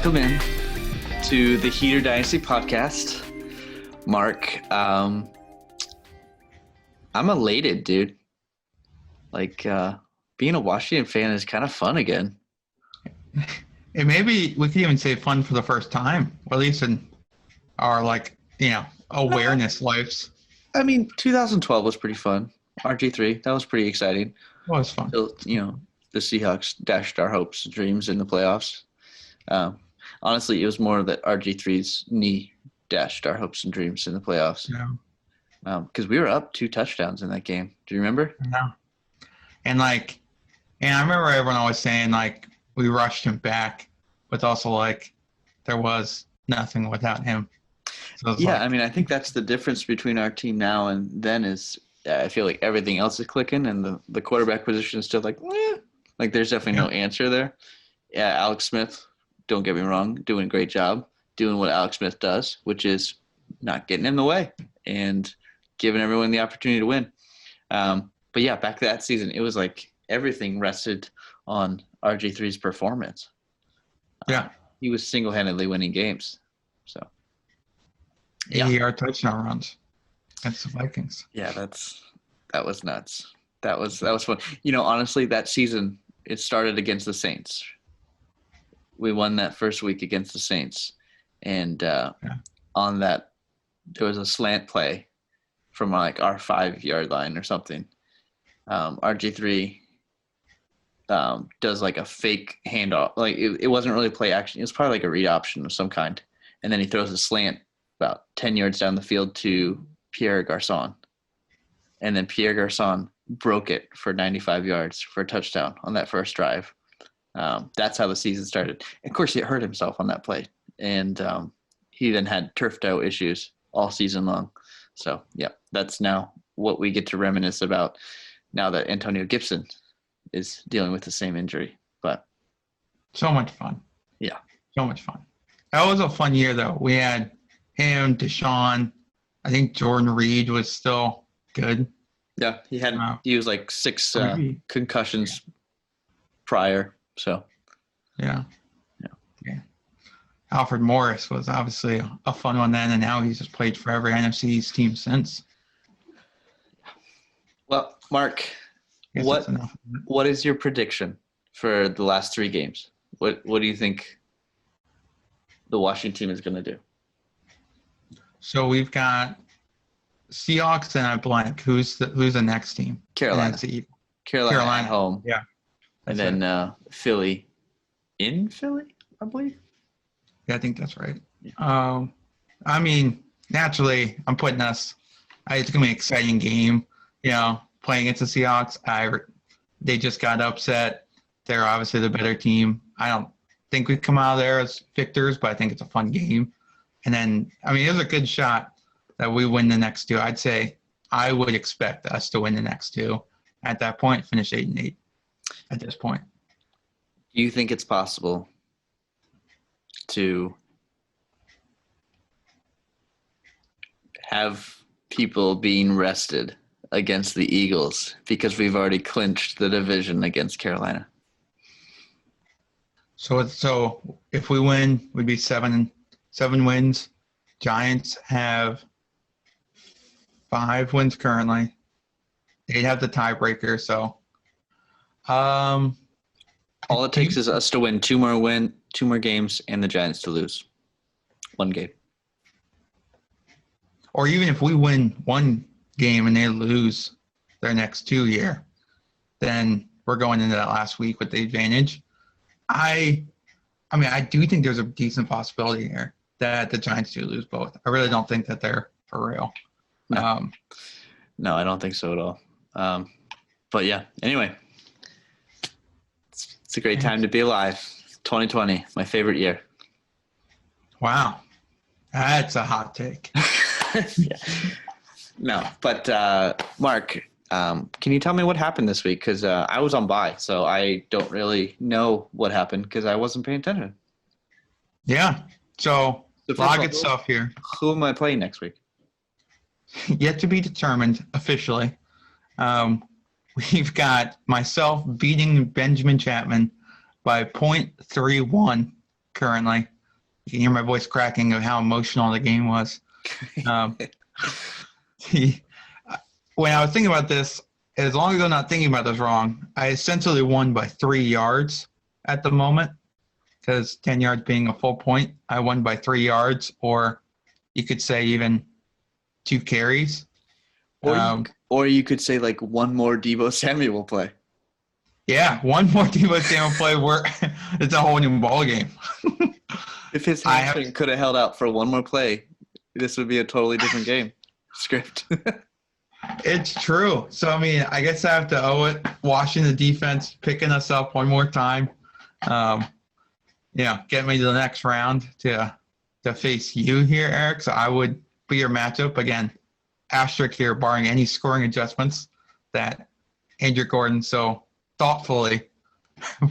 welcome in to the Heater Dynasty podcast. Mark, I'm elated, dude. Like, being a Washington fan is kind of fun again. And maybe we could even say fun for the first time, or at least in our, awareness lives. I mean, 2012 was pretty fun. RG3, that was pretty exciting. It was fun. Till, the Seahawks dashed our hopes and dreams in the playoffs. Honestly, it was more that RG3's knee dashed our hopes and dreams in the playoffs. Yeah. Because we were up 2 touchdowns in that game. Do you remember? Yeah. And I remember everyone always saying, we rushed him back, but also, there was nothing without him. So I think that's the difference between our team now and then is I feel like everything else is clicking, and the quarterback position is still there's definitely no answer there. Yeah, Alex Smith, don't get me wrong, doing a great job, doing what Alex Smith does, which is not getting in the way and giving everyone the opportunity to win. But yeah, back to that season, it was like everything rested on RG3's performance. Yeah. He was single-handedly winning games. So, 80-yard touchdown runs against the Vikings. Yeah, that was nuts. That was fun. Honestly, that season, it started against the Saints. We won that first week against the Saints. And on that, there was a slant play from our 5-yard line or something. RG3 does a fake handoff. It wasn't really play action. It was probably a read option of some kind. And then he throws a slant about 10 yards down the field to Pierre Garçon. And then Pierre Garçon broke it for 95 yards for a touchdown on that first drive. That's how the season started. Of course, he hurt himself on that play. And he then had turf toe issues all season long. So, yeah, that's now what we get to reminisce about now that Antonio Gibson is dealing with the same injury. But so much fun. Yeah. So much fun. That was a fun year, though. We had him, Deshaun. I think Jordan Reed was still good. Yeah, he was 6 concussions prior. So yeah. Alfred Morris was obviously a fun one then, and now he's just played for every NFC East team since. Well, Mark, what is your prediction for the last 3 games? What do you think the Washington team is going to do? So we've got Seahawks and I blank. Who's the next team? Carolina. Carolina at home. Yeah. And then Philly in Philly, I believe. Yeah, I think that's right. Naturally, I'm putting us. It's gonna be an exciting game. Playing against the Seahawks. They just got upset. They're obviously the better team. I don't think we come out of there as victors, but I think it's a fun game. And then, there's a good shot that we win the next 2. I'd say I would expect us to win the next 2. At that point, finish 8-8. At this point. Do you think it's possible to have people being rested against the Eagles because we've already clinched the division against Carolina? So if we win, we'd be 7 wins. Giants have 5 wins currently. They'd have the tiebreaker. So, all it takes is us to win 2 more games, and the Giants to lose 1 game. Or even if we win 1 game and they lose their next 2 year, then we're going into that last week with the advantage. I do think there's a decent possibility here that the Giants do lose both. I really don't think that they're for real. No, I don't think so at all. But yeah, anyway, it's a great time to be alive. 2020, my favorite year. Wow. That's a hot take. Yeah. No, but Mark, can you tell me what happened this week? Because I was on bye, so I don't really know what happened because I wasn't paying attention. Yeah. So a lot of good stuff here. Who am I playing next week? Yet to be determined officially. We've got myself beating Benjamin Chapman by .31 currently. You can hear my voice cracking of how emotional the game was. Um, when I was thinking about this, as long as I'm not thinking about this wrong, I essentially won by 3 yards at the moment, because 10 yards being a full point, I won by 3 yards, or you could say even 2 carries. Or you could say like one more Deebo Samuel play. Yeah, one more Deebo Samuel play, it's a whole new ball game. If his hamstring could have held out for one more play, this would be a totally different game script. It's true. So, I mean, I guess I have to owe it. Watching the defense, picking us up one more time. Get me to the next round to face you here, Eric. So I would be your matchup. Again, asterisk here, barring any scoring adjustments that Andrew Gordon so thoughtfully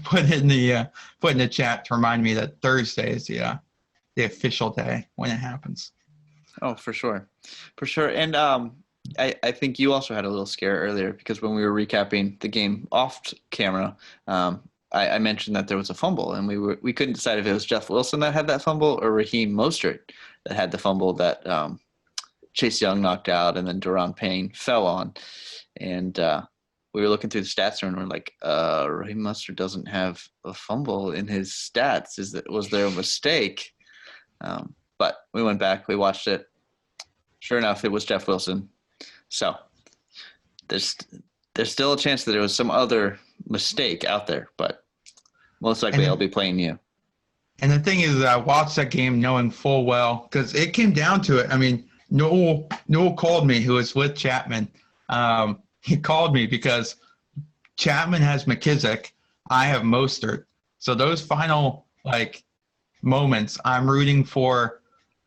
put in the chat to remind me that Thursday is the official day when it happens. Oh, for sure. And I think you also had a little scare earlier, because when we were recapping the game off camera, I mentioned that there was a fumble, and we couldn't decide if it was Jeff Wilson that had that fumble or Raheem Mostert that had the fumble that Chase Young knocked out and then Daron Payne fell on. And we were looking through the stats and we're like, Raheem Mostert doesn't have a fumble in his stats. Was there a mistake? But we went back, we watched it. Sure enough, it was Jeff Wilson. So there's still a chance that there was some other mistake out there, but most likely I'll be playing you. And the thing is, I watched that game knowing full well, because it came down to it. I mean, Noel called me, who was with Chapman. He called me because Chapman has McKissick, I have Mostert. So those final moments, I'm rooting for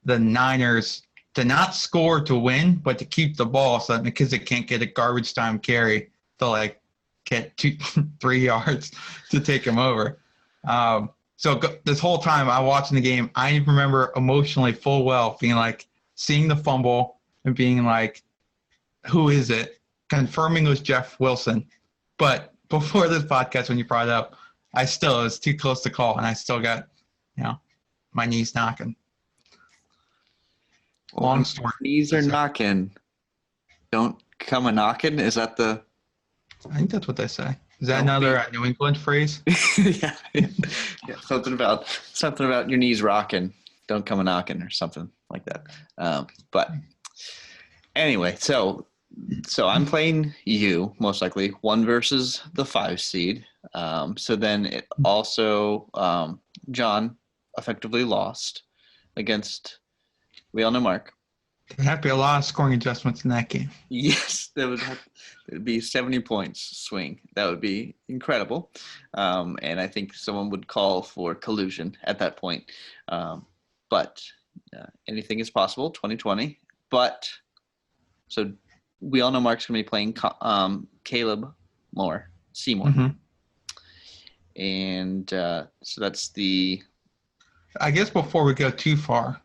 the Niners to not score to win, but to keep the ball so that McKissick can't get a garbage time carry to get 2-3 yards to take him over. So this whole time I watching the game, I remember emotionally full well being seeing the fumble and being who is it? Confirming it was Jeff Wilson. But before this podcast, when you brought it up, it was too close to call, and I still got, my knees knocking. Long story. Knees are knocking. Don't come a knocking. Is that the? I think that's what they say. Is that another New England phrase? Yeah. Something about your knees rocking. Don't come a knocking, or something like that. But anyway, so I'm playing you most likely 1 versus the 5 seed. So then it also John effectively lost against. We all know Mark. There'd have to be a lot of scoring adjustments in that game. Yes, there'd be 70 points swing. That would be incredible. And I think someone would call for collusion at that point. But anything is possible, 2020. But so we all know Mark's going to be playing Caleb Seymour. Mm-hmm. And so that's the. I guess before we go too far,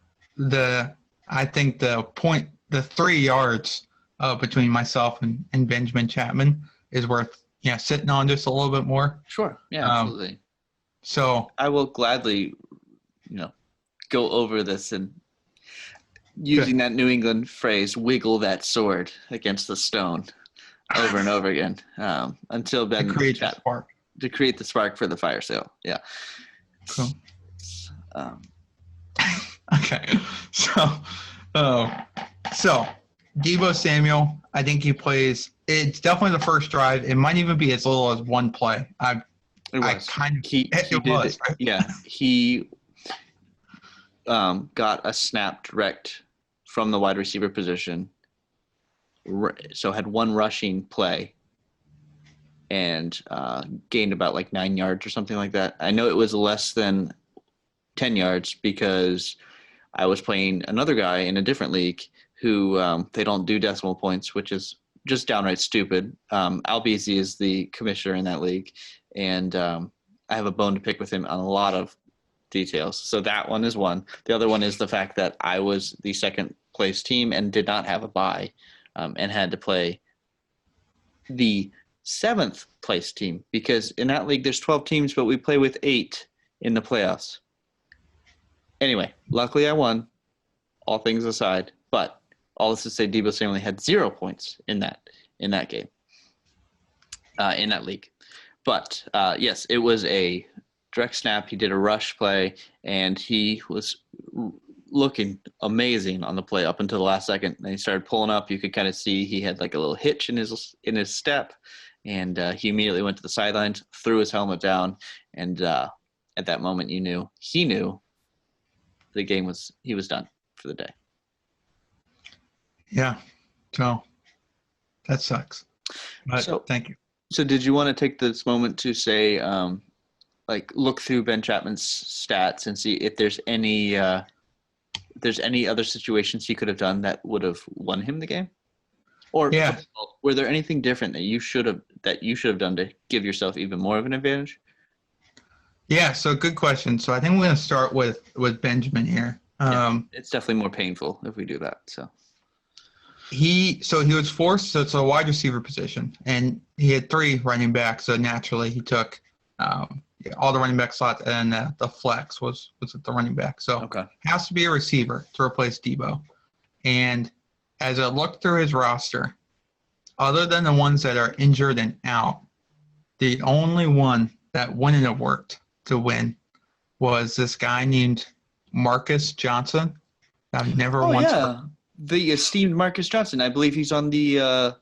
I think the 3 yards between myself and Benjamin Chapman is worth sitting on just a little bit more. Sure. Yeah, absolutely. So I will gladly, go over this and using that New England phrase, wiggle that sword against the stone over and over again until Ben to create the spark. To create the spark for the fire sale. Yeah. Cool. Okay. So Deebo Samuel, I think he plays. It's definitely the first drive. It might even be as little as one play. It was. Yeah, he got a snap direct from the wide receiver position. So had one rushing play and gained about 9 yards or something like that. I know it was less than 10 yards because I was playing another guy in a different league who they don't do decimal points, which is just downright stupid. Al Beasy is the commissioner in that league, and I have a bone to pick with him on a lot of details. So that one is one. The other one is the fact that I was the second place team and did not have a bye and had to play the 7th place team because in that league there's 12 teams, but we play with 8 in the playoffs. Anyway, luckily I won, all things aside. But all this to say, Deebo Samuel had 0 points in that game, in that league. But yes, it was a direct snap. He did a rush play, and he was looking amazing on the play up until the last second. Then he started pulling up. You could kind of see he had like a little hitch in his step, and he immediately went to the sidelines, threw his helmet down, and at that moment he knew he was done for the day. Yeah, so that sucks. But thank you. So did you want to take this moment to say, look through Ben Chapman's stats and see if there's any other situations he could have done that would have won him the game? Or were there anything different that you should have done to give yourself even more of an advantage? Yeah, so good question. So I think we're going to start with Benjamin here. It's definitely more painful if we do that. So he was forced, so it's a wide receiver position, and he had 3 running backs, so naturally he took all the running back slots, and the flex was at the running back. So it has to be a receiver to replace Deebo. And as I looked through his roster, other than the ones that are injured and out, the only one that wouldn't have worked to win was this guy named Marcus Johnson. I've never once heard. The esteemed Marcus Johnson. I believe he's on the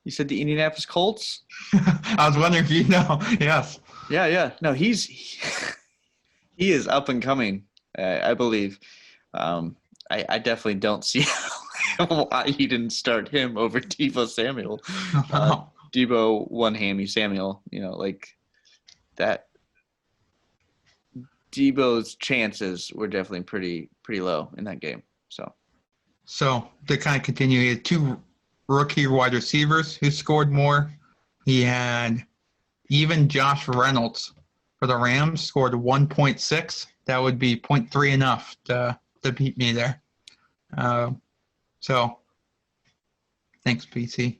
you said the Indianapolis Colts? I was wondering if you know. Yes. Yeah. No, he is up and coming, I believe. I definitely don't see why you didn't start him over Deebo Samuel. Deebo one hammy Samuel, like that. Deebo's chances were definitely pretty low in that game. So to kind of continue, he had 2 rookie wide receivers who scored more. He had even Josh Reynolds for the Rams scored 1.6. That would be 0.3 enough to beat me there. So thanks, PC.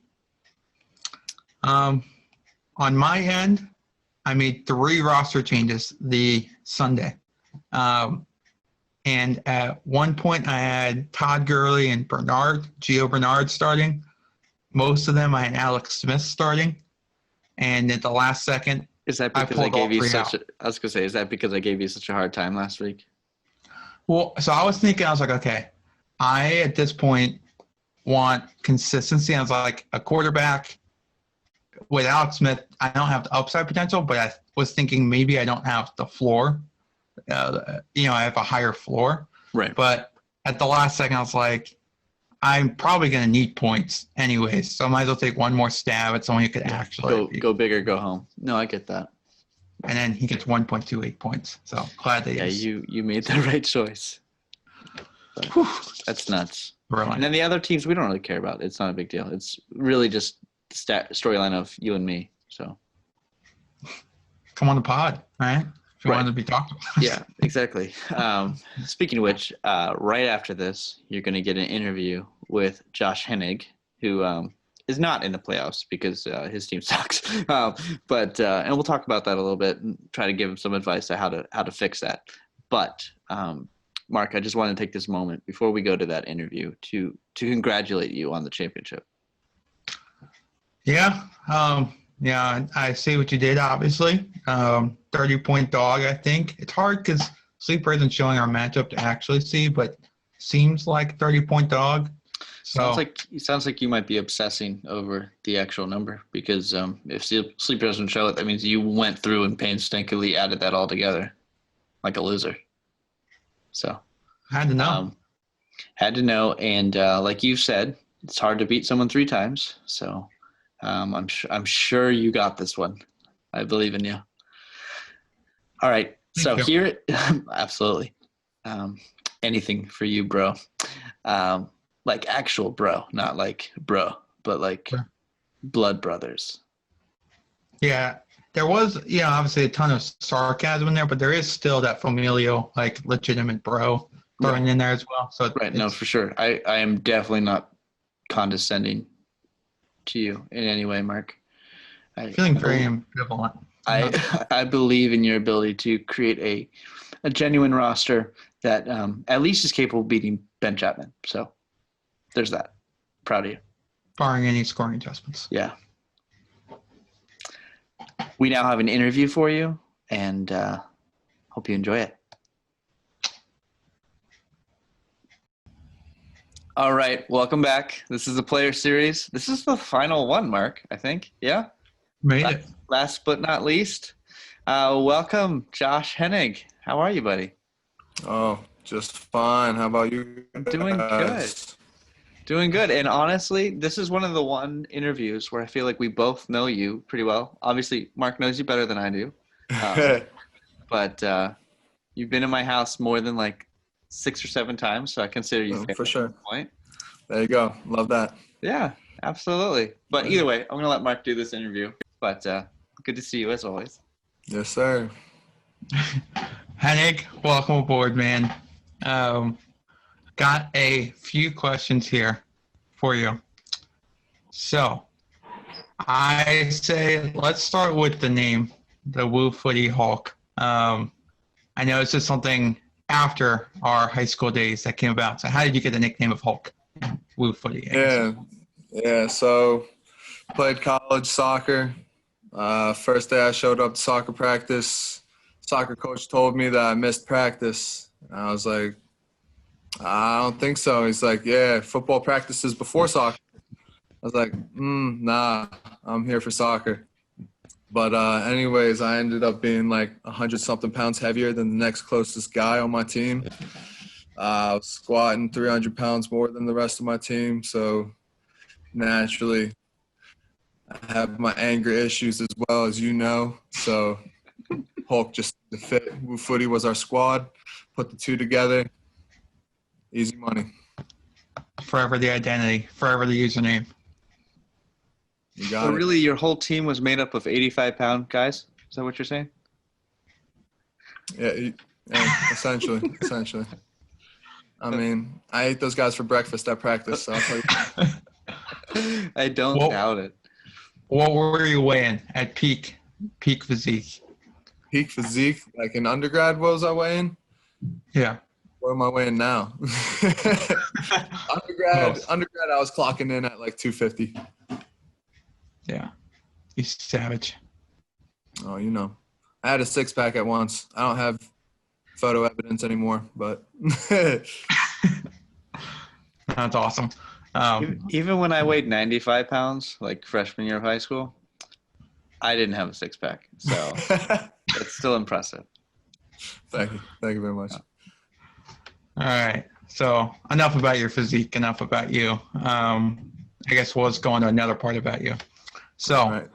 On my end, I made 3 roster changes the Sunday. And at one point, I had Todd Gurley and Gio Bernard starting. Most of them, I had Alex Smith starting. And at the last second, is that because I gave you such? I was gonna say, is that because I gave you such a hard time last week? Well, so I was like, okay, I at this point want consistency. I was like, a quarterback with Alex Smith, I don't have the upside potential, but I was thinking maybe I don't have the floor. I have a higher floor. Right. But at the last second, I was like, I'm probably going to need points anyways, so I might as well take one more stab at someone who could actually go big or go home. No, I get that. And then he gets 1.28 points. So glad that you made the right choice. That's nuts. Really. And then the other teams we don't really care about. It's not a big deal. It's really just storyline of you and me. So come on the pod, right? If you wanted to be talked about. Yeah, exactly. Speaking of which, right after this, you're going to get an interview with Josh Hennig, who is not in the playoffs because his team sucks. But we'll talk about that a little bit and try to give him some advice on how to fix that. But Mark, I just want to take this moment before we go to that interview to congratulate you on the championship. Yeah. I see what you did, obviously. 30-point dog, I think. It's hard because Sleeper isn't showing our matchup to actually see, but seems like 30-point dog. So Sounds like you might be obsessing over the actual number because if Sleeper doesn't show it, that means you went through and painstakingly added that all together like a loser. So had to know. And like you said, it's hard to beat someone 3 times. So I'm sure you got this one. I believe in you. All right. So here, absolutely. Anything for you, bro. Like actual bro, not like bro, but like blood brothers. Yeah. There was, obviously a ton of sarcasm in there, but there is still that familial, like legitimate bro thrown in there as well. So right. No, for sure. I am definitely not condescending to you in any way, Mark. Feeling very ambivalent. I believe in your ability to create a genuine roster that at least is capable of beating Ben Chapman. So there's that. Proud of you. Barring any scoring adjustments. Yeah. We now have an interview for you, and hope you enjoy it. All right, welcome back. This is the Player Series. This is the final one, Mark, I think. Yeah? Made it. Last but not least, welcome, Josh Hennig. How are you, buddy? Oh, just fine. How about you? Doing good. Doing good. And honestly, this is one of the one interviews where I feel like we both know you pretty well. Obviously, Mark knows you better than I do. But you've been in my house more than like 6 or 7 times, so I consider you for sure. At this point. There you go. Love that. Yeah, absolutely. But either way, I'm going to let Mark do this interview. But good to see you as always. Yes, sir. Hennig, welcome aboard, man. Got a few questions here for you. So, I say let's start with the name, the Woo Footy Hulk. I know it's just something after our high school days that came about. So how did you get the nickname of Hulk? Woo Footy. Yeah. So played college soccer. First day I showed up to soccer practice, soccer coach told me that I missed practice. And I was like, I don't think so. He's like, yeah, football practice is before soccer. I was like, nah, I'm here for soccer. But anyways, I ended up being like 100-something pounds heavier than the next closest guy on my team. I was squatting 300 pounds more than the rest of my team. So naturally, I have my anger issues as well, as you know. So Hulk just to fit. Woo Footy was our squad. Put the two together. Easy money. Forever the identity. Forever the username. You got So it. really, your whole team was made up of 85-pound guys? Is that what you're saying? Yeah, essentially. I mean, I ate those guys for breakfast at practice, so I'll tell you. I don't doubt it. What were you weighing at peak physique? Peak physique, like in undergrad, what was I weighing? Yeah. What am I weighing now? undergrad, I was clocking in at like 250. Yeah. You savage. Oh, you know. I had a six-pack at once. I don't have photo evidence anymore, but That's awesome. Even when I weighed 95 pounds, like freshman year of high school, I didn't have a six-pack. So it's still impressive. Thank you very much. All right. So enough about your physique, enough about you. I guess we'll just go on to another part about you. So, Right.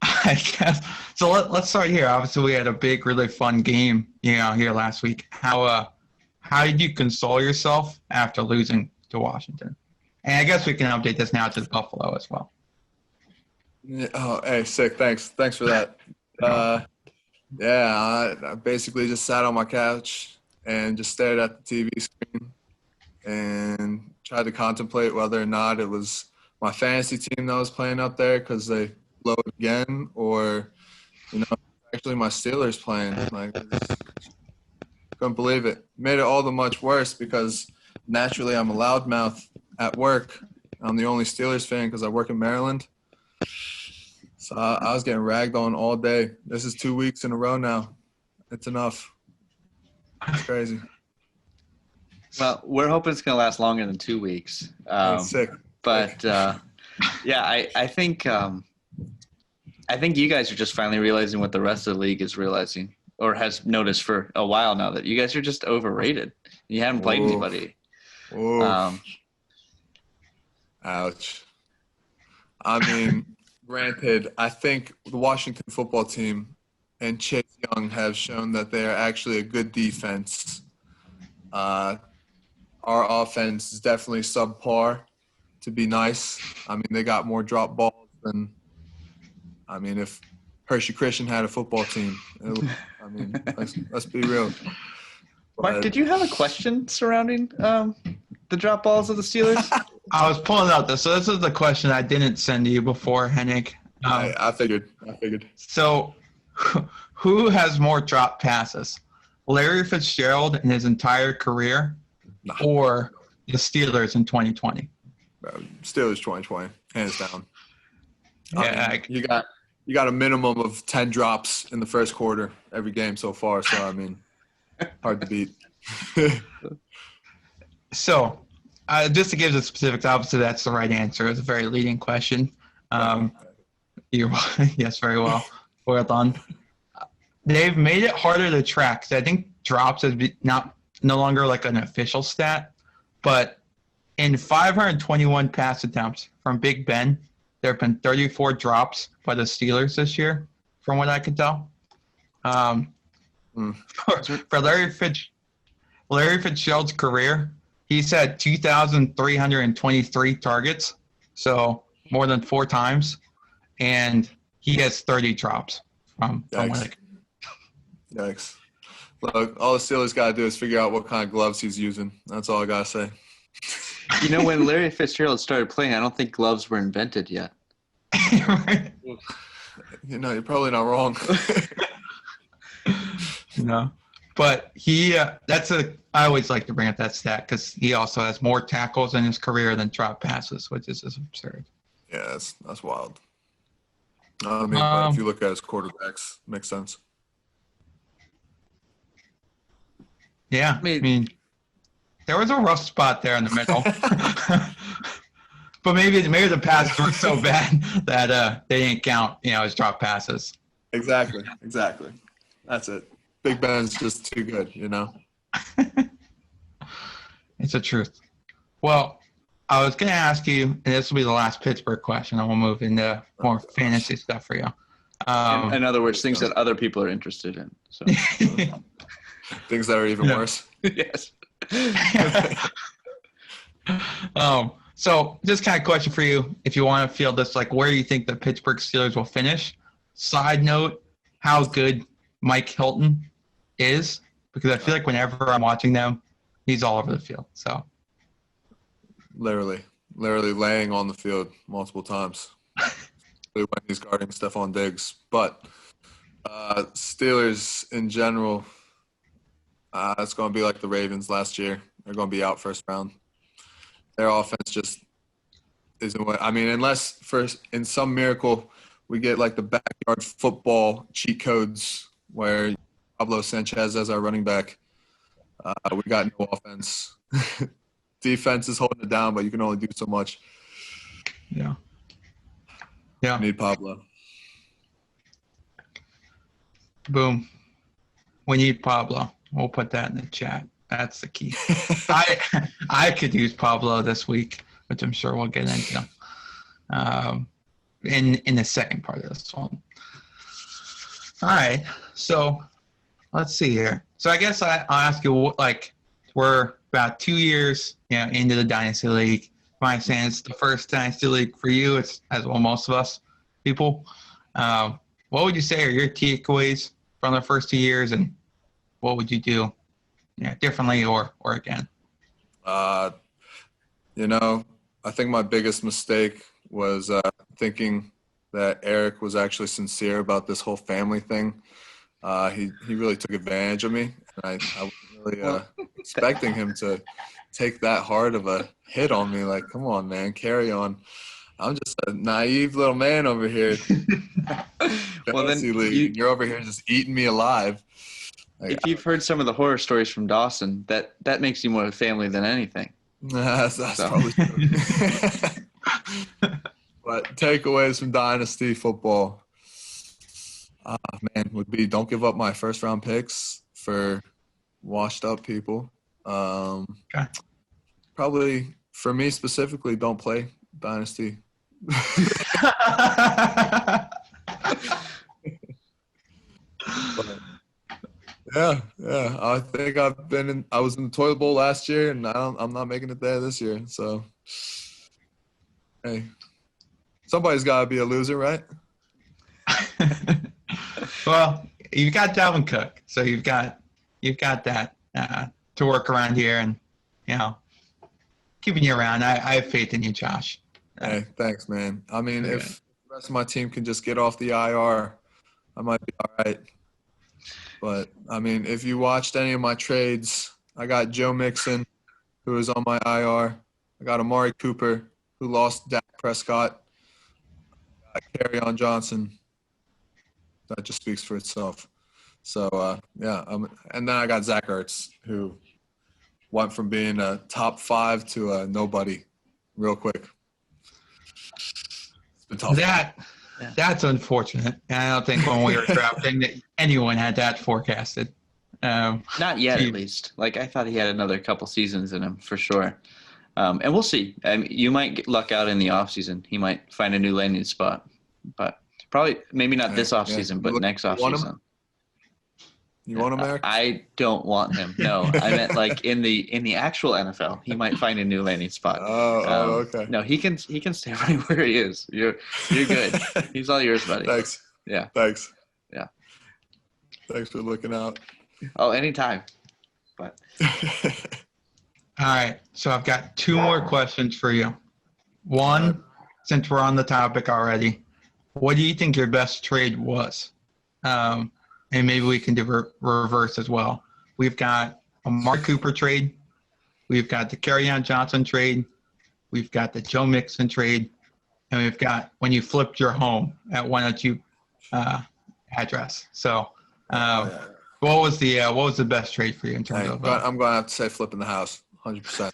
I guess, so let's start here. Obviously, we had a big, really fun game, here last week. How did you console yourself after losing to Washington? And I guess we can update this now to Buffalo as well. Oh, hey, sick. Thanks for that. I basically just sat on my couch and just stared at the TV screen and tried to contemplate whether or not it was my fantasy team that was playing up there because they blew it again, or actually my Steelers playing. Like, couldn't believe it. Made it all the much worse because naturally I'm a loudmouth at work. I'm the only Steelers fan because I work in Maryland. So I was getting ragged on all day. This is 2 weeks in a row now. It's enough. It's crazy. Well, we're hoping it's going to last longer than 2 weeks. Sick. But I think you guys are just finally realizing what the rest of the league is realizing, or has noticed for a while now, that you guys are just overrated. You haven't played anybody. Ouch. I mean, granted, I think the Washington football team and Chase Young have shown that they are actually a good defense. Our offense is definitely subpar, to be nice. I mean, they got more drop balls than – I mean, if Hershey Christian had a football team, let's be real. Mark, did you have a question surrounding the drop balls of the Steelers? I was pulling out this. So this is the question I didn't send to you before, Hennig. I figured. So, who has more drop passes? Larry Fitzgerald in his entire career, or the Steelers in 2020? Steelers 2020, hands down. Yeah, I mean, you got a minimum of 10 drops in the first quarter every game so far. So I mean, hard to beat. So, just to give the specifics, obviously that's the right answer. It's a very leading question. Yes, very well. Well done. They've made it harder to track. So I think drops is no longer like an official stat, but in 521 pass attempts from Big Ben, there have been 34 drops by the Steelers this year, from what I can tell. For Larry Fitzgerald's career, he's had 2,323 targets, so more than 4 times, and he has 30 drops from what I can. Yikes. Look, all the Steelers got to do is figure out what kind of gloves he's using. That's all I got to say. You know, when Larry Fitzgerald started playing, I don't think gloves were invented yet. You know, you're probably not wrong. No. But I always like to bring up that stat because he also has more tackles in his career than drop passes, which is just absurd. Yeah, that's wild. I mean, but if you look at his quarterbacks, makes sense. Yeah, I mean, there was a rough spot there in the middle. But maybe the passes were so bad that they didn't count, as drop passes. Exactly. That's it. Big Ben's just too good, It's the truth. Well, I was going to ask you, and this will be the last Pittsburgh question, and we'll move into more fantasy stuff for you. In other words, things that other people are interested in. So. Things that are even worse. Yes. So just kind of question for you, if you want to field this, like where do you think the Pittsburgh Steelers will finish? Side note, how good Mike Hilton is, because I feel like whenever I'm watching them, he's all over the field. So literally laying on the field multiple times when he's guarding Stephon Diggs. But Steelers in general, it's going to be like the Ravens last year. They're going to be out first round. Their offense just isn't what – I mean, unless in some miracle we get like the backyard football cheat codes where Pablo Sanchez as our running back, we got no offense. Defense is holding it down, but you can only do so much. Yeah. We need Pablo. Boom. We need Pablo. We'll put that in the chat. That's the key. I could use Pablo this week, which I'm sure we'll get into in the second part of this one. All right. So let's see here. So I guess I'll ask you, we're about 2 years into the Dynasty League. My saying it's the first Dynasty League for you. It's as well most of us people. What would you say are your takeaways from the first 2 years, and what would you do differently or again? I think my biggest mistake was thinking that Eric was actually sincere about this whole family thing. He really took advantage of me, and I wasn't really expecting him to take that hard of a hit on me. Like, come on, man, carry on. I'm just a naive little man over here. Well, then you're over here just eating me alive. If you've heard some of the horror stories from Dawson, that makes you more family than anything. That's probably true. But takeaways from Dynasty football, would be don't give up my first-round picks for washed-up people. Okay. Probably, for me specifically, don't play Dynasty. But, yeah. I think I was in the toilet bowl last year, and I'm not making it there this year. So, hey, somebody's got to be a loser, right? Well, you've got Dalvin Cook, so you've got that to work around here, and keeping you around. I have faith in you, Josh. Hey, thanks, man. I mean, if rest of my team can just get off the IR, I might be all right. But, I mean, if you watched any of my trades, I got Joe Mixon, who is on my IR. I got Amari Cooper, who lost Dak Prescott. I got Kerryon Johnson. That just speaks for itself. So, and then I got Zach Ertz, who went from being a top 5 to a nobody real quick. It's been tough. That's unfortunate. And I don't think when we were drafting that anyone had that forecasted. Not yet, at least. Like, I thought he had another couple seasons in him for sure. And we'll see. I mean, you might get luck out in the offseason. He might find a new landing spot. But probably, maybe not this offseason, but next offseason. You want him, Eric? I don't want him. No, I meant like in the actual NFL, he might find a new landing spot. Okay. No, he can stay right where he is. You're good. He's all yours, buddy. Thanks. Yeah. Thanks. Yeah. Thanks for looking out. Oh, anytime. But. All right. So I've got 2 more questions for you. One, since we're on the topic already, what do you think your best trade was? And maybe we can do reverse as well. We've got a Mark Cooper trade. We've got the Kerryon Johnson trade. We've got the Joe Mixon trade. And we've got when you flipped your home at 102 address. So what was the best trade for you in terms of? I'm going to have to say flipping the house, 100%.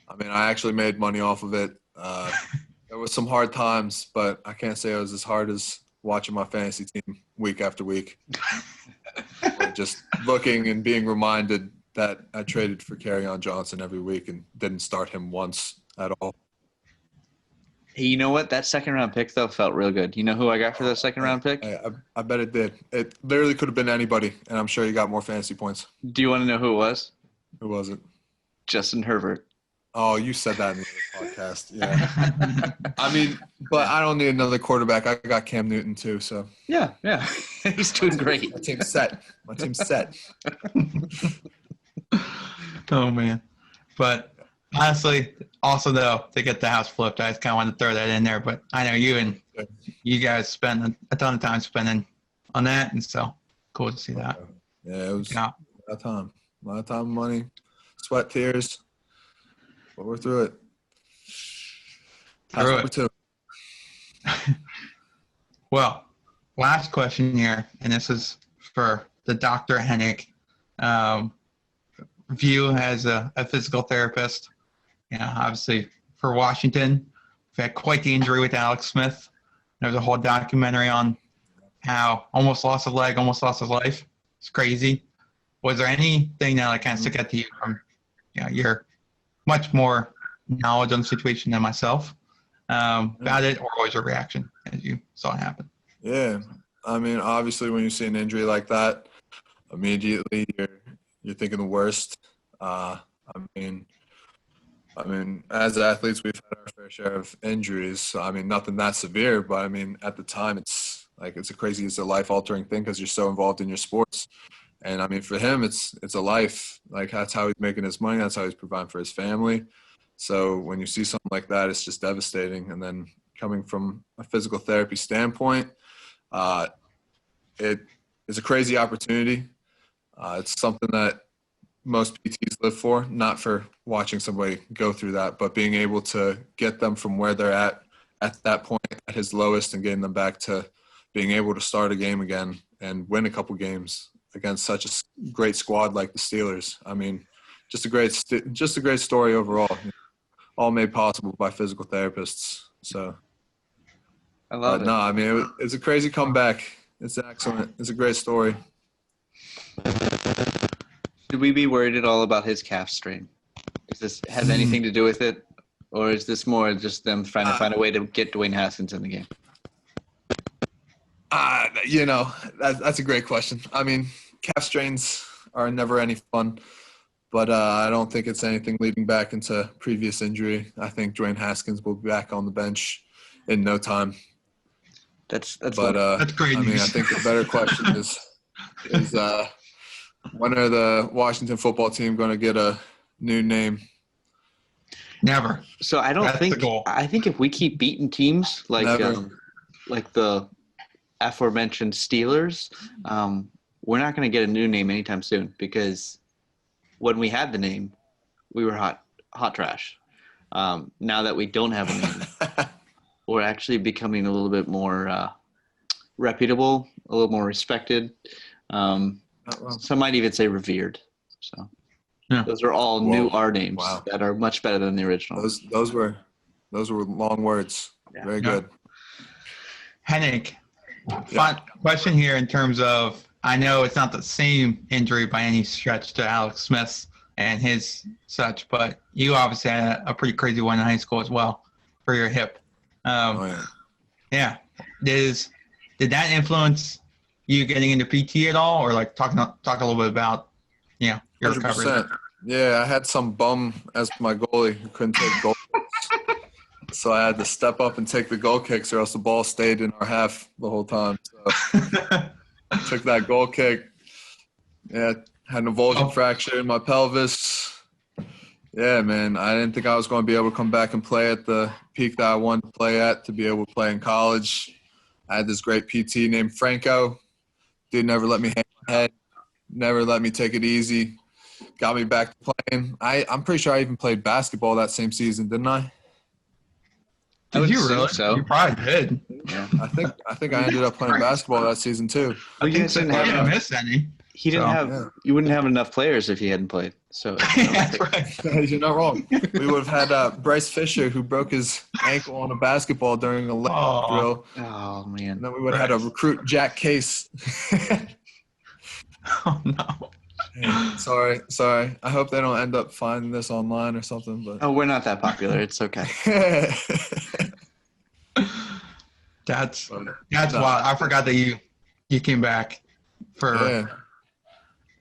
I mean, I actually made money off of it. There was some hard times, but I can't say it was as hard as watching my fantasy team week after week. Just looking and being reminded that I traded for Kerryon Johnson every week and didn't start him once at all. Hey, you know what? That second-round pick, though, felt real good. You know who I got for that second-round pick? I bet it did. It literally could have been anybody, and I'm sure you got more fantasy points. Do you want to know who it was? Who was it? Justin Herbert. Oh, you said that in the podcast. Yeah. I mean, but I don't need another quarterback. I got Cam Newton too, so. Yeah. He's doing great. My team's set. Oh, man. But honestly, also, though, to get the house flipped, I just kind of wanted to throw that in there. But I know you guys spend a ton of time spending on that, and so cool to see that. Yeah, it was a lot of time, money, sweat, tears. But we're through it. Well, last question here, and this is for the Dr. Hennig. View as a physical therapist. Obviously for Washington, we've had quite the injury with Alex Smith. There's a whole documentary on how almost lost a leg, almost lost his life. It's crazy. Was there anything that kind of stuck out to you from your much more knowledge on the situation than myself about it, or was your reaction as you saw it happen? Yeah, I mean, obviously, when you see an injury like that, immediately you're thinking the worst. I mean, as athletes, we've had our fair share of injuries. So, I mean, nothing that severe, but I mean, at the time, it's a life-altering thing because you're so involved in your sports. And I mean, for him, it's a life. Like, that's how he's making his money. That's how he's providing for his family. So when you see something like that, it's just devastating. And then coming from a physical therapy standpoint, it is a crazy opportunity. It's something that most PTs live for, not for watching somebody go through that, but being able to get them from where they're at that point, at his lowest, and getting them back to being able to start a game again and win a couple games against such a great squad like the Steelers. I mean, just a great story overall. All made possible by physical therapists. So I love it. No, I mean, it's a crazy comeback. It's excellent. It's a great story. Should we be worried at all about his calf strain? Does this have anything to do with it? Or is this more just them trying to find a way to get Dwayne Haskins in the game? That's a great question. I mean, calf strains are never any fun, but I don't think it's anything leading back into previous injury. I think Dwayne Haskins will be back on the bench in no time. That's great news. I mean, I think the better question is when are the Washington football team going to get a new name? Never. So I think if we keep beating teams like like the aforementioned Steelers, we're not going to get a new name anytime soon because when we had the name, we were hot trash. Now that we don't have a name, we're actually becoming a little bit more reputable, a little more respected. Some might even say revered. So those are all new R names that are much better than the original. Those were long words. Yeah. Very good. Hennig, question here in terms of, I know it's not the same injury by any stretch to Alex Smith and his such, but you obviously had a pretty crazy one in high school as well for your hip. Yeah. Did that influence you getting into PT at all, or like talk a little bit about, your 100%. Recovery? Yeah, I had some bum as my goalie who couldn't take goal kicks. So I had to step up and take the goal kicks, or else the ball stayed in our half the whole time. So I took that goal kick. Yeah, had an avulsion fracture in my pelvis. Yeah, man, I didn't think I was going to be able to come back and play at the peak that I wanted to play at, to be able to play in college. I had this great PT named Franco. Dude never let me hang my head, never let me take it easy. Got me back to playing. I'm pretty sure I even played basketball that same season, didn't I? Did you really? So. You probably did. Yeah, I think I ended up playing basketball that season too. You didn't miss any. He didn't have. You wouldn't have enough players if he hadn't played. So that's right. You're not wrong. We would have had Bryce Fisher, who broke his ankle on a basketball during a leg drill. Oh man! And then we would have had a recruit, Jack Case. Oh no! Hey, sorry. I hope they don't end up finding this online or something. But we're not that popular. It's okay. That's wild. I forgot that you came back for. Yeah.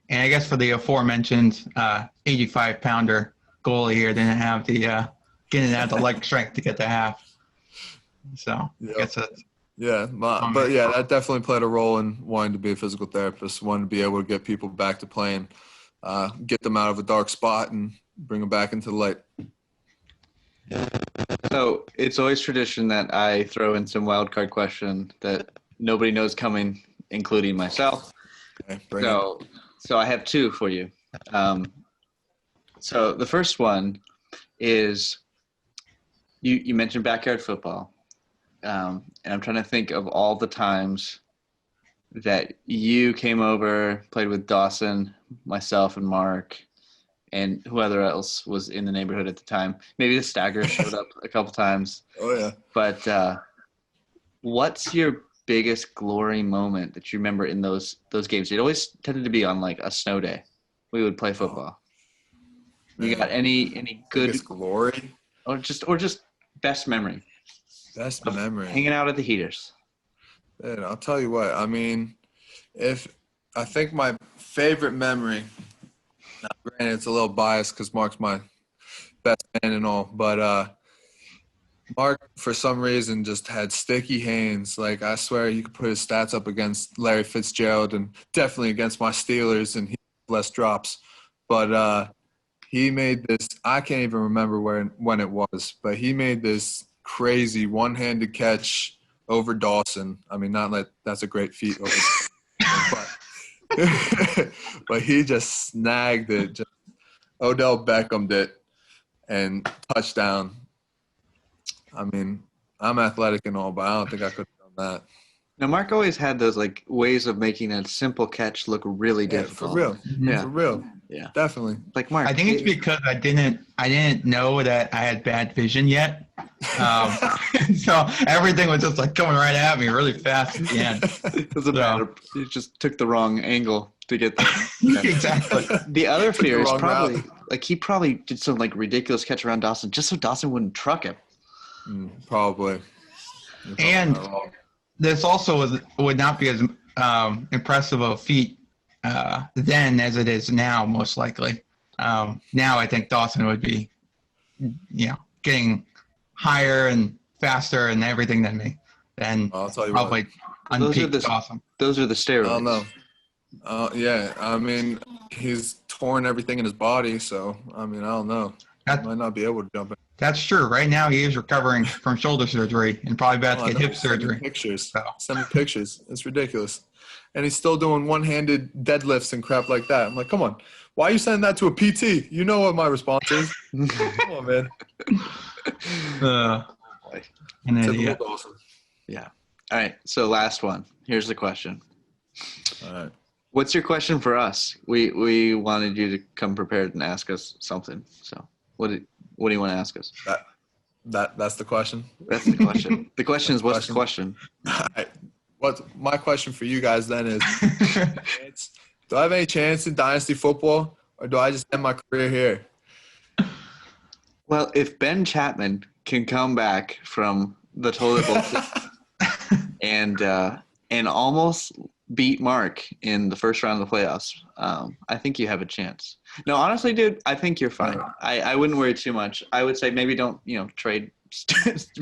And I guess for the aforementioned 85-pounder goalie here, didn't have the leg strength to get to half. So I guess that's but yeah, that definitely played a role in wanting to be a physical therapist, wanting to be able to get people back to playing, get them out of a dark spot and bring them back into the light. So it's always tradition that I throw in some wild card question that nobody knows coming, including myself. Okay, So I have two for you. So the first one is you mentioned backyard football. And I'm trying to think of all the times that you came over, played with Dawson, myself, and Mark, and whoever else was in the neighborhood at the time. Maybe the Stagger showed up a couple times. Oh, yeah. But what's your biggest glory moment that you remember in those games? It always tended to be on like a snow day. We would play football. You got any good biggest glory, or just best memory? Best memory. Hanging out at the heaters. Man, I'll tell you what. I mean, I think my favorite memory. Now, granted, it's a little biased because Mark's my best man and all, but Mark, for some reason, just had sticky hands. Like, I swear you could put his stats up against Larry Fitzgerald and definitely against my Steelers, and he had less drops. But he made this – I can't even remember when it was, but he made this crazy one-handed catch over Dawson. I mean, not like that's a great feat over but he just snagged it. Just Odell Beckham'd it and touchdown. I mean, I'm athletic and all, but I don't think I could have done that. Now, Mark always had those like ways of making a simple catch look really difficult. For real. Yeah. For real. Yeah. Definitely. Like Mark. I think it's because I didn't know that I had bad vision yet. So everything was just like coming right at me really fast at the end. It doesn't matter. You just took the wrong angle to get there. Yeah. Exactly. The other fear is probably like he probably did some like ridiculous catch around Dawson just so Dawson wouldn't truck him. Probably. And this also would not be as impressive of a feat then as it is now, most likely. Now I think Dawson would be, getting higher and faster and everything than me. Then I'll tell you probably unpeaked Dawson. Those are the steroids. I don't know. Yeah, I mean, he's torn everything in his body, so, I mean, I don't know. He might not be able to jump in. That's true. Right now, he is recovering from shoulder surgery and probably about to get hip surgery. Pictures. So. Send me pictures. It's ridiculous. And he's still doing one-handed deadlifts and crap like that. I'm like, come on. Why are you sending that to a PT? You know what my response is. Come on, man. An idiot. Awesome. Yeah. All right. So last one. Here's the question. All right. What's your question for us? We wanted you to come prepared and ask us something. So what do you want to ask us? That's the question. That's the question. The question is, what's the question? All right. My question for you guys then is, do I have any chance in Dynasty football, or do I just end my career here? Well, if Ben Chapman can come back from the toilet bowl and almost beat Mark in the first round of the playoffs, I think you have a chance. No, honestly, dude, I think you're fine. I wouldn't worry too much. I would say maybe don't trade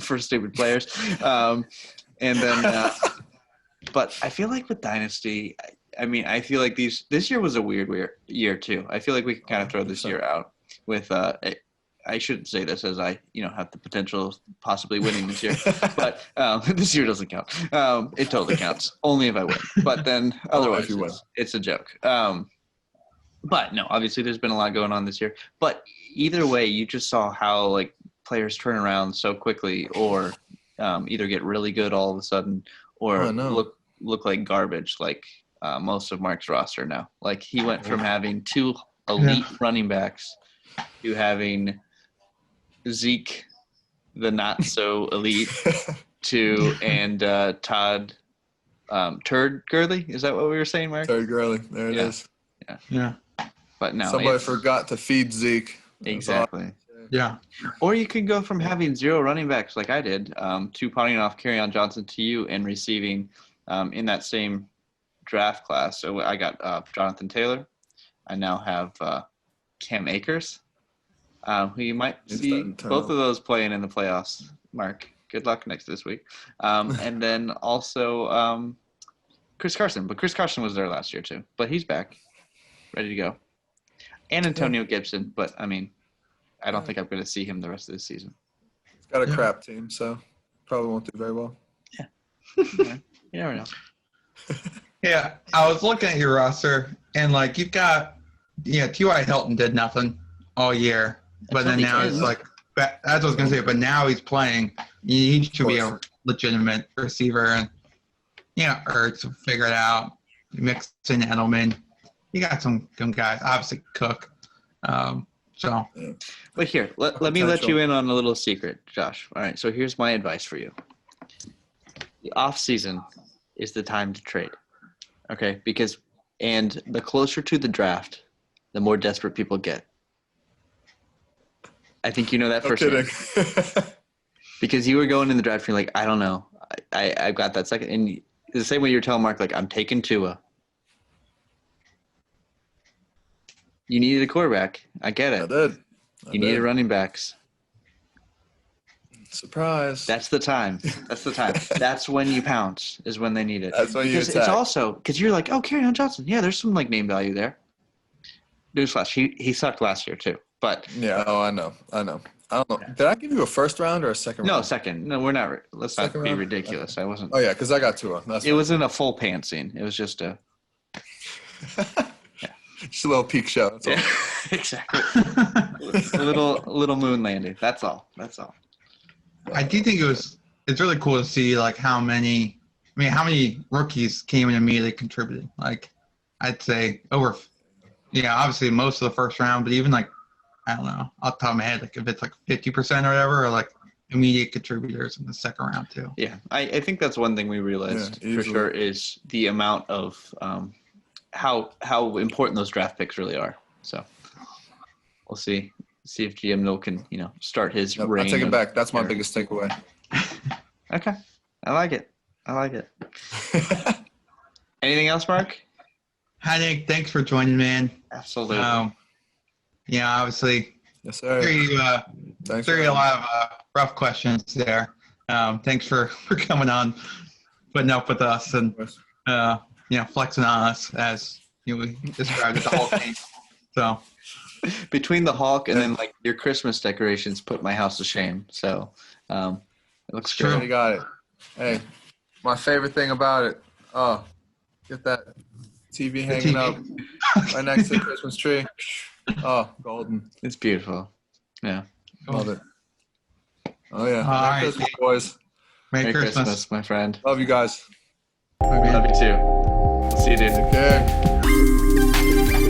for stupid players, and then. But I feel like with Dynasty, I feel like this year was a weird year too. I feel like we can kind of throw this year out with I shouldn't say this as I have the potential of possibly winning this year, but this year doesn't count. It totally counts only if I win. But then otherwise, you win. It's a joke. But no, obviously there's been a lot going on this year. But either way, you just saw how like players turn around so quickly, or either get really good all of a sudden, or look like garbage, like most of Mark's roster now. Like he went from having 2 elite running backs to having Zeke, the not so elite, and Todd Turd Gurley. Is that what we were saying, Mark? Turd Gurley. There it is. Yeah. But no, somebody forgot to feed Zeke. Exactly. Yeah. Or you could go from having 0 running backs like I did to pawning off Kerryon Johnson to you and receiving in that same draft class. So I got Jonathan Taylor. I now have Cam Akers, who you might see both of those playing in the playoffs. Mark, good luck this week. And then also Chris Carson. But Chris Carson was there last year too. But he's back, ready to go. And Antonio Gibson. But, I don't think I'm going to see him the rest of the season. He's got a crap team, so probably won't do very well. Yeah. You never know. Yeah, I was looking at your roster, and like you've got, T.Y. Hilton did nothing all year, but then now it's like that's what I was gonna say. But now he's playing. He should be a legitimate receiver, and Ertz will figure it out. Mix in Edelman. You got some guys, obviously Cook. But here, let me let you in on a little secret, Josh. All right, so here's my advice for you. The off season is the time to trade. Okay, and the closer to the draft, the more desperate people get. I think you know that firsthand. Because you were going in the draft, you're like, I don't know. I've got that second. And the same way you're telling Mark, like, I'm taking Tua. You needed a quarterback. I get it. I did. You needed running backs. Surprise. That's the time. That's when you pounce, is when they need it. That's when you attack. It's also because you're like, oh, Kerryon Johnson. Yeah, there's some like name value there. Newsflash, he sucked last year too. But yeah, I know. I don't know. Yeah. Did I give you a first round or a second round? No, second. No, we're not. Let's not be ridiculous. Okay. I wasn't. Oh yeah, because I got Tua. It wasn't a full pantsing. It was just a. Just a little peak show. That's all. Exactly. A little moon landing. That's all. I do think it's really cool to see like how many rookies came in immediately contributed. Like I'd say obviously most of the first round, but even like I don't know, off the top of my head, like if it's like 50% or whatever, or like immediate contributors in the second round too. Yeah, I think that's one thing we realized for sure is the amount of how important those draft picks really are. So we'll see if GM Noel can start his reign. I'll take it back. That's my biggest takeaway. Okay, I like it. Anything else, Mark? Hennig, thanks for joining, man. Absolutely. Obviously. Yes, sir. Thanks for a lot of rough questions there. Thanks for coming on, putting up with us, and flexing on us as we described it the whole game. So, Between the Hawk and then like your Christmas decorations put my house to shame. So it looks True. good. You got it. Hey, my favorite thing about it. Oh, get that TV hanging up right next to the Christmas tree. Oh, golden. It's beautiful. Yeah. Love it. Oh yeah. All Merry right. Christmas, boys. Merry Merry Christmas. Christmas, my friend. Love you guys. Bye, man. Love you too. See you, dude. Take care.